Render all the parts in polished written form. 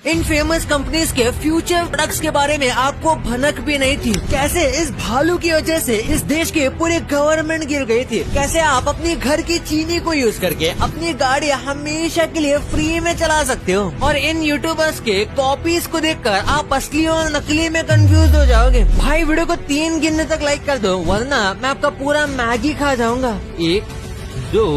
इन famous companies के future products के बारे में आपको भनक भी नहीं थी। कैसे इस भालू की वजह से इस देश के पूरे गवर्नमेंट गिर गई थी। कैसे आप अपनी घर की चीनी को यूज करके अपनी गाड़ी हमेशा के लिए फ्री में चला सकते हो। और इन यूट्यूबर्स के कॉपीज को देखकर आप असली और नकली में कंफ्यूज हो जाओगे। भाई वीडियो को 3 गिनने तक लाइक कर दो, वरना मैं आपका पूरा मैगी खा जाऊंगा। 1 2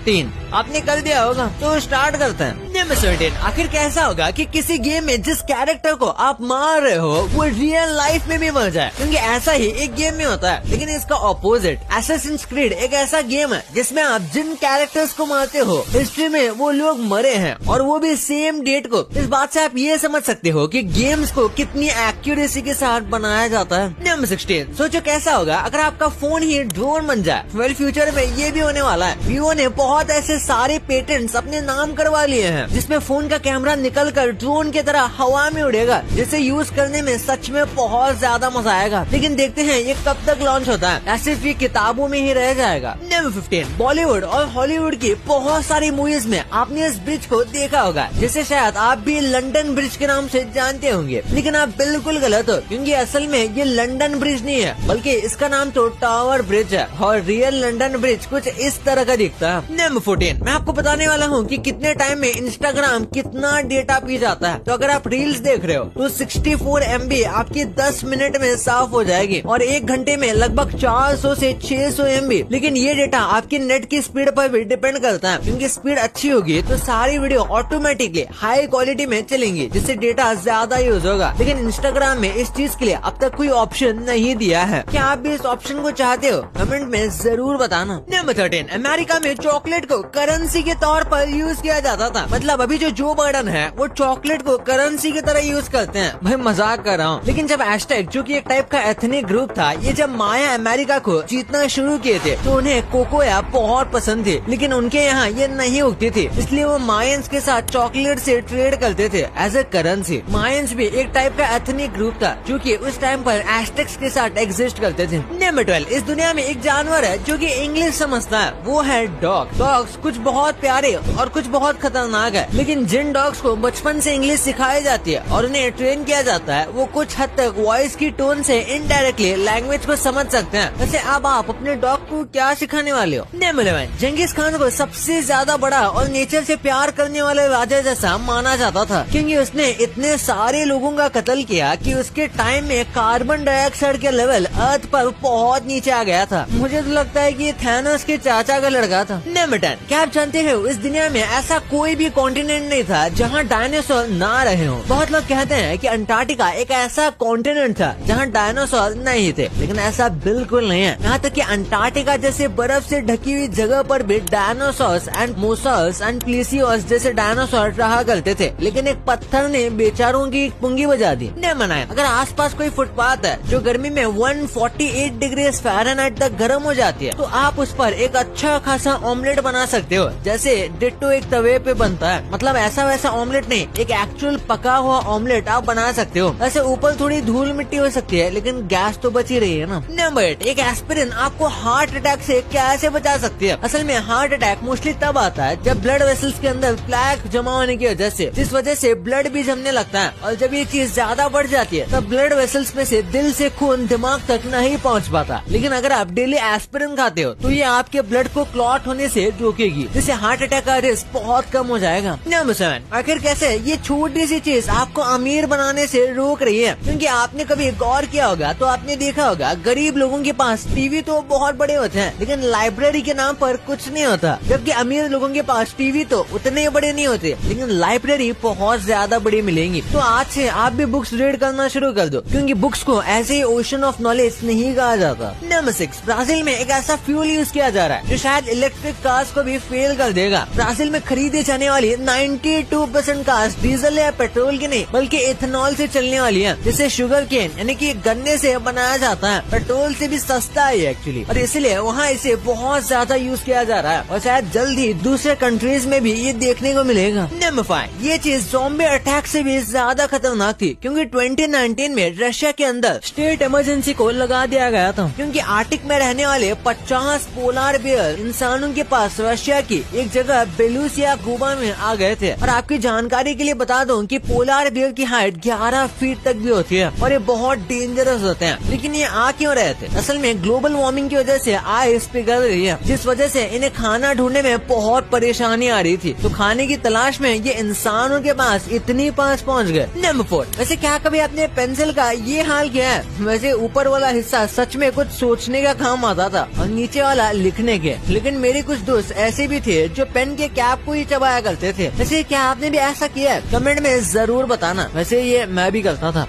3 आपने कर दिया होगा, तो स्टार्ट करते हैं। नंबर 17, आखिर कैसा होगा कि किसी गेम में जिस कैरेक्टर को आप मार रहे हो वो रियल लाइफ में भी मर जाए, क्योंकि ऐसा ही एक गेम में होता है। लेकिन इसका ऑपोजिट असैसिन्स क्रीड एक ऐसा गेम है जिसमें आप जिन कैरेक्टर्स को मारते हो हिस्ट्री में वो लोग मरे हैं, और वो भी सेम डेट को। इस बात से आप ये समझ सकते हो कि गेम्स को कितनी एक्यूरेसी के साथ बनाया जाता है। नंबर 16, सोचो कैसा होगा अगर आपका फोन ही ड्रोन बन जाए। वेल फ्यूचर में ये भी होने वाला है। वीवो ने बहुत ऐसे सारे पेटेंट्स अपने नाम करवा लिए हैं जिसमें फोन का कैमरा निकलकर ड्रोन की तरह हवा में उड़ेगा, जिसे यूज करने में सच में बहुत ज्यादा मजा आएगा। लेकिन देखते हैं ये कब तक लॉन्च होता है, या सिर्फ ये किताबों में ही रह जाएगा। नंबर 15, बॉलीवुड और हॉलीवुड की बहुत सारी मूवीज में आपने इस ब्रिज को देखा होगा, जिसे शायद आप भी लंदन ब्रिज के नाम से जानते होंगे। लेकिन आप बिल्कुल गलत हो, क्योंकि असल में ये लंदन ब्रिज नहीं है, बल्कि इसका नाम तो टावर ब्रिज है। और रियल लंदन ब्रिज कुछ इस तरह का दिखता है। नंबर 14, मैं आपको बताने वाला हूँ कि कितने टाइम में इंस्टाग्राम कितना डेटा पी जाता है। तो अगर आप रील्स देख रहे हो तो 64 MB आपकी 10 मिनट में साफ हो जाएगी, और 1 घंटे में लगभग 400 से 600 MB। लेकिन ये डेटा आपकी नेट की स्पीड पर भी डिपेंड करता है, क्योंकि स्पीड अच्छी होगी तो सारी वीडियो ऑटोमेटिकली हाई क्वालिटी में चलेंगी, जिससे डेटा ज्यादा यूज होगा। लेकिन इंस्टाग्राम में इस चीज के लिए अब तक कोई ऑप्शन नहीं दिया है। क्या आप भी इस ऑप्शन को चाहते हो? कमेंट में जरूर बताना। नंबर 13, अमेरिका में चॉकलेट को करेंसी के तौर पर यूज किया जाता था। मतलब अभी जो बाइडेन है वो चॉकलेट को करेंसी की तरह यूज करते हैं। भाई मजाक कर रहा हूँ। लेकिन जब एस्टेक, जो कि एक टाइप का एथनिक ग्रुप था, ये जब माया अमेरिका को जीतना शुरू किए थे तो उन्हें कोकोया बहुत पसंद थी। लेकिन उनके यहाँ ये नहीं उगती थी, इसलिए वो मायंस के साथ चॉकलेट से ट्रेड करते थे एज ए करेंसी। मायंस भी एक टाइप का एथनिक ग्रुप था जो कि उस टाइम पर एस्टेक्स के साथ एग्जिस्ट करते थे। नंबर 12, इस दुनिया में एक जानवर है जो कि इंग्लिश समझता है, वो है डॉग। डॉग्स कुछ बहुत प्यारे और कुछ बहुत खतरनाक है। लेकिन जिन डॉग्स को बचपन से इंग्लिश सिखाई जाती है और उन्हें ट्रेन किया जाता है, वो कुछ हद तक वॉइस की टोन से इनडायरेक्टली लैंग्वेज को समझ सकते हैं। वैसे अब आप अपने डॉग को क्या सिखाने वाले हो? नंबर 11, जंगीज खान को सबसे ज्यादा बड़ा और नेचर से प्यार करने वाले राजा जैसा माना जाता था, क्योंकि उसने इतने सारे लोगों का कत्ल किया कि उसके टाइम में कार्बन डाइऑक्साइड के लेवल अर्थ पर बहुत नीचे आ गया था। मुझे तो लगता है कि ये थैनोस के चाचा का लड़का था। नंबर 10, क्या आप जानते हो इस दुनिया में ऐसा कोई भी कॉन्टिनेंट नहीं था जहाँ डायनासोर ना रहे हो। बहुत लोग कहते हैं कि अंटार्कटिका एक ऐसा कॉन्टिनेंट था जहाँ डायनासोर नहीं थे, लेकिन ऐसा बिल्कुल नहीं है। यहाँ तक कि अंटार्कटिका जैसे बर्फ से ढकी हुई जगह पर भी डायनासोर्स एंड मोसल्स एंड प्लीसियोस जैसे डायनासोर रहा करते थे, लेकिन एक पत्थर ने बेचारों की पुंगी बजा दी। नंबर 9, अगर आसपास कोई फुटपाथ है जो गर्मी में 148 डिग्री फ़ारेनहाइट तक गर्म हो जाती है, तो आप उस पर एक अच्छा खासा ऑमलेट बना सकते हो, जैसे डिट्टो एक तवे पे बनता है। मतलब ऐसा वैसा ऑमलेट नहीं, एक एक्चुअल पका हुआ ऑमलेट आप बना सकते हो। वैसे ऊपर थोड़ी धूल मिट्टी हो सकती है, लेकिन गैस तो बची रही है ना। नंबर 8, एक एस्पिरिन आपको हार्ट अटैक से कैसे बचा सकती है? असल में हार्ट अटैक मोस्टली तब आता है जब ब्लड वेसल्स के अंदर प्लेक जमा होने की वजह से, जिस वजह से ब्लड भी जमने लगता है, और जब ये चीज ज्यादा बढ़ जाती है तब ब्लड वेसल्स में से दिल से खून दिमाग तक नहीं पहुंच पाता। लेकिन अगर आप डेली एस्पिरिन खाते हो तो ये आपके ब्लड को क्लॉट होने से रोकेगी, जिससे हार्ट अटैक का रिस्क बहुत कम हो जाएगा। नंबर 7, आखिर कैसे ये छोटी सी चीज आपको अमीर बनाने से रोक रही है? क्योंकि आपने कभी गौर किया होगा तो आपने देखा होगा गरीब लोगों के पास टीवी तो बहुत बड़े होते हैं, लेकिन लाइब्रेरी के नाम पर कुछ नहीं होता। जबकि अमीर लोगों के पास टीवी तो उतने बड़े नहीं होते, लेकिन लाइब्रेरी बहुत ज्यादा बड़ी मिलेंगी। तो आज से आप भी बुक्स रीड करना शुरू कर दो, क्योंकि बुक्स को ऐसे ही ओशन ऑफ नॉलेज नहीं कहा जाता। नंबर 6, ब्राजील में एक ऐसा फ्यूल यूज किया जा रहा है जो शायद इलेक्ट्रिक कार्स को भी फेल कर देगा। ब्राजील में खरीदी जाने वाली 92% कार्स डीजल या पेट्रोल की नहीं बल्कि इथेनॉल से चलने वाली है, जिसे शुगर केन यानी कि गन्ने से बनाया जाता है। पेट्रोल से भी सस्ता है एक्चुअली, और इसलिए वहाँ इसे बहुत ज्यादा यूज किया जा रहा है, और शायद जल्द ही दूसरे कंट्रीज में भी ये देखने को मिलेगा। नंबर 5, ये चीज ज़ॉम्बी अटैक से भी ज्यादा खतरनाक थी, क्योंकि 2019 में रशिया के अंदर स्टेट इमरजेंसी को लगा दिया गया था, क्योंकि आर्टिक में रहने वाले 50 पोलार बियर इंसानों के पास रशिया रशिया की एक जगह बेलूसिया कुबा में आ गए थे। और आपकी जानकारी के लिए बता दूं कि पोलार बियर की हाइट 11 फीट तक भी होती है और ये बहुत डेंजरस होते हैं। लेकिन ये आ क्यों रहे थे? असल में ग्लोबल वार्मिंग की वजह से आइस पिघल रही है, जिस वजह से इन्हें खाना ढूंढने में बहुत परेशानी आ रही थी। तो खाने की तलाश में ये इंसानों के पास इतनी पास पहुंच गए। नंबर 4, वैसे क्या कभी आपने पेंसिल का ये हाल किया है? वैसे ऊपर वाला हिस्सा सच में कुछ सोचने का काम आता था और नीचे वाला लिखने के। लेकिन मेरे कुछ दोस्त ऐसे भी थे जो पेन के कैप को ही चबाया करते थे। वैसे क्या आपने भी ऐसा किया है? कमेंट में जरूर बताना। वैसे ये मैं भी करता था।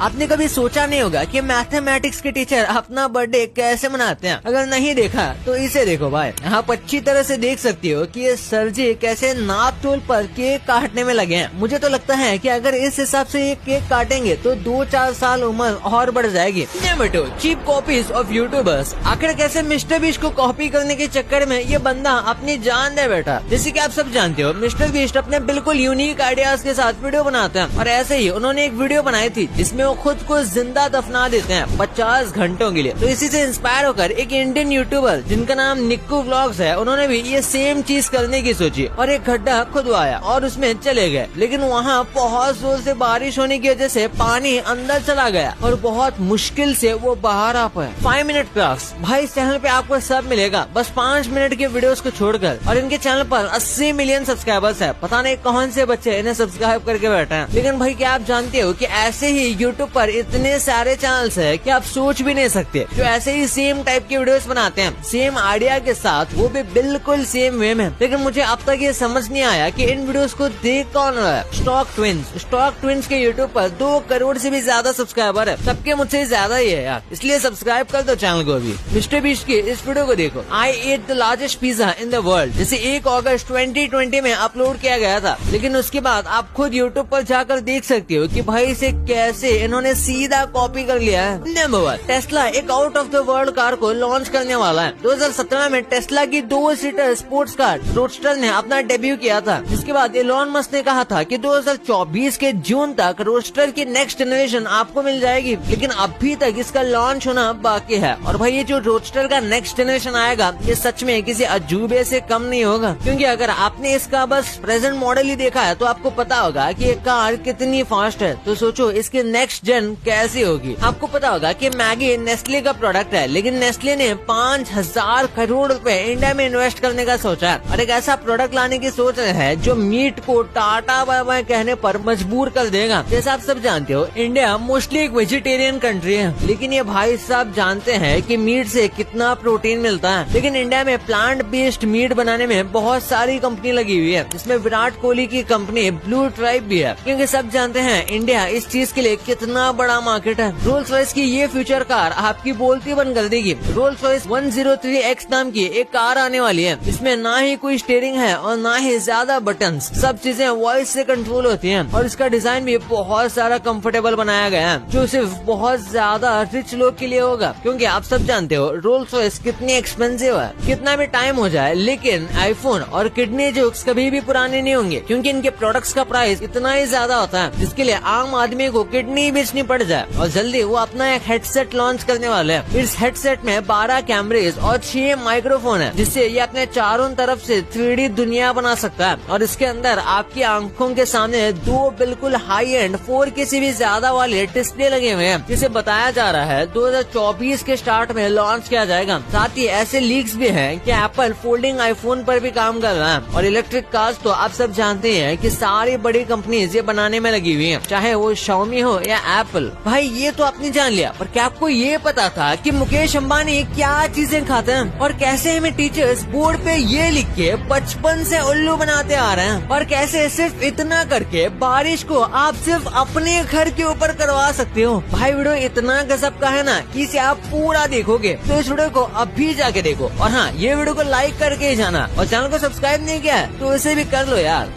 आपने कभी सोचा नहीं होगा कि मैथमेटिक्स के टीचर अपना बर्थडे कैसे मनाते हैं? अगर नहीं देखा तो इसे देखो भाई। आप अच्छी तरह से देख सकती हो कि ये सर जी कैसे नाप तोल पर केक काटने में लगे हैं। मुझे तो लगता है कि अगर इस हिसाब से ये केक काटेंगे तो 2-4 साल उम्र और बढ़ जाएगी। Number 2, cheap copies of YouTubers. आखिर कैसे मिस्टर बीस्ट को कॉपी करने के चक्कर में ये बंदा अपनी जान दे बैठा। जैसे कि आप सब जानते हो, मिस्टर बीस्ट अपने बिल्कुल यूनिक आइडियाज के साथ वीडियो बनाते हैं और ऐसे ही उन्होंने एक वीडियो बनाई थी जिसमें वो खुद को जिंदा दफना देते हैं 50 घंटों के लिए। तो इसी से इंस्पायर होकर एक इंडियन यूट्यूबर जिनका नाम निक्कू व्लॉग्स है, उन्होंने भी ये सेम चीज करने की सोची और एक गड्ढा खुदवाया और उसमें चले गए। लेकिन वहाँ बहुत जोर से बारिश होने की वजह से पानी अंदर चला गया और बहुत मुश्किल से वो बाहर आ पाए। 5 मिनट क्राफ्ट्स, भाई इस चैनल पे आपको सब मिलेगा बस 5 मिनट के वीडियोस को छोड़कर। और इनके चैनल पर 80 मिलियन सब्सक्राइबर्स है। पता नहीं कौन से बच्चे इन्हें सब्सक्राइब करके बैठे हैं। लेकिन भाई क्या आप जानते हो कि ऐसे ही यूट्यूब पर इतने सारे चैनल्स है कि आप सोच भी नहीं सकते जो ऐसे ही सेम टाइप के वीडियोस बनाते हैं, सेम आइडिया के साथ, वो भी बिल्कुल सेम वे में। लेकिन मुझे अब तक ये समझ नहीं आया कि इन वीडियोस को देख कौन रहा है। स्टॉक ट्विंस के यूट्यूब पर 2 करोड़ से भी ज्यादा सब्सक्राइबर है। सबके मुझसे ज्यादा ही है यार, इसलिए सब्सक्राइब कर दो चैनल को भी। मिस्टर बीस्ट की इस वीडियो को देखो, I ate the largest pizza in the world, जिसे 1 अगस्त 2020 में अपलोड किया गया था। लेकिन उसके बाद आप खुद यूट्यूब पर जाकर देख सकते हो कि भाई इसे कैसे इन्होंने सीधा कॉपी कर लिया है। नंबर 1, टेस्ला एक out of the world car को लॉन्च करने वाला है। 2017 में टेस्ला की 2 सीटर स्पोर्ट्स कार रोडस्टर ने अपना डेब्यू किया था। जिसके बाद एलोन मस्क ने कहा था कि 2024 के जून तक रोडस्टर की नेक्स्ट जनरेशन आपको मिल जाएगी। लेकिन अभी तक इसका लॉन्च होना बाकी है। और भाई ये जो रोडस्टर का नेक्स्ट जनरेशन आएगा, ये सच में किसी अजूबे से कम नहीं होगा। क्योंकि अगर आपने इसका बस प्रेजेंट मॉडल ही देखा है तो आपको पता होगा कि ये कार कितनी फास्ट है। तो सोचो इसकी नेक्स्ट जेन कैसी होगी। आपको पता होगा कि मैगी नेस्ले का प्रोडक्ट है, लेकिन नेस्ले ने 5000 करोड़ रुपए इंडिया में इन्वेस्ट करने का सोचा है और एक ऐसा प्रोडक्ट लाने की सोच रहे हैं जो मीट को टाटा बाय बाय कहने पर मजबूर कर देगा। जैसा आप सब जानते हो, इंडिया मोस्टली एक वेजिटेरियन कंट्री है, लेकिन ये भाई साहब जानते हैं कि मीट से कितना प्रोटीन मिलता है। लेकिन इंडिया में प्लांट बेस्ड मीट बनाने में बहुत सारी कंपनी लगी हुई है, जिसमें विराट कोहली की कंपनी ब्लू ट्राइब भी है। क्योंकि सब जानते हैं इंडिया इस चीज के लिए कितना बड़ा मार्केट है। रोल्स रॉयस की ये फ्यूचर कार आपकी बोलती बंद कर देगी। रोल्स रॉयस 103X नाम की एक कार आने वाली है, इसमें ना ही कोई स्टीयरिंग है और ना ही ज्यादा बटन्स, सब चीजें वॉइस से कंट्रोल होती हैं। और इसका डिजाइन भी बहुत सारा कंफर्टेबल बनाया गया है, जो सिर्फ बहुत ज्यादा रिच लोग के लिए होगा। क्योंकि आप सब जानते हो रोल्स रॉयस कितनी एक्सपेंसिव है। कितना भी टाइम हो जाए, लेकिन आईफोन और किडनी जोक्स कभी भी पुराने नहीं होंगे, क्योंकि इनके प्रोडक्ट्स का प्राइस इतना ही ज्यादा होता है जिसके लिए आम आदमी को किडनी बेचनी पड़ जाए। और जल्दी वो अपना एक हेडसेट लॉन्च करने वाले हैं। इस हेडसेट में 12 कैमरेज और 6 माइक्रोफोन है, जिससे ये अपने चारों तरफ से 3D दुनिया बना सकता है। और इसके अंदर आपकी आंखों के सामने 2 बिल्कुल हाई एंड 4K से भी ज्यादा वाले डिस्प्ले लगे हुए हैं, जिसे बताया जा रहा है 2024 के स्टार्ट में लॉन्च किया जाएगा। साथ ही ऐसे लीक्स भी हैं कि एप्पल फोल्डिंग आईफोन पर भी काम कर रहा है। और इलेक्ट्रिक कार्स तो आप सब जानते हैं कि सारी बड़ी कंपनीज ये बनाने में लगी हुई हैं, चाहे वो Xiaomi हो या एप्पल। भाई ये तो आपने जान लिया, पर क्या आपको ये पता था कि मुकेश अंबानी क्या चीजें खाते हैं और कैसे हमें टीचर्स बोर्ड पे ये लिख के बचपन से उल्लू बनाते आ रहे हैं, और कैसे सिर्फ इतना करके बारिश को आप सिर्फ अपने घर के ऊपर करवा सकते हो। भाई वीडियो इतना गजब का है ना कि इसे आप पूरा देखोगे तो इस वीडियो को अभी जाके देखो। और हाँ, ये वीडियो को लाइक करके ही जाना, और चैनल को सब्सक्राइब नहीं किया है तो इसे भी कर लो यार।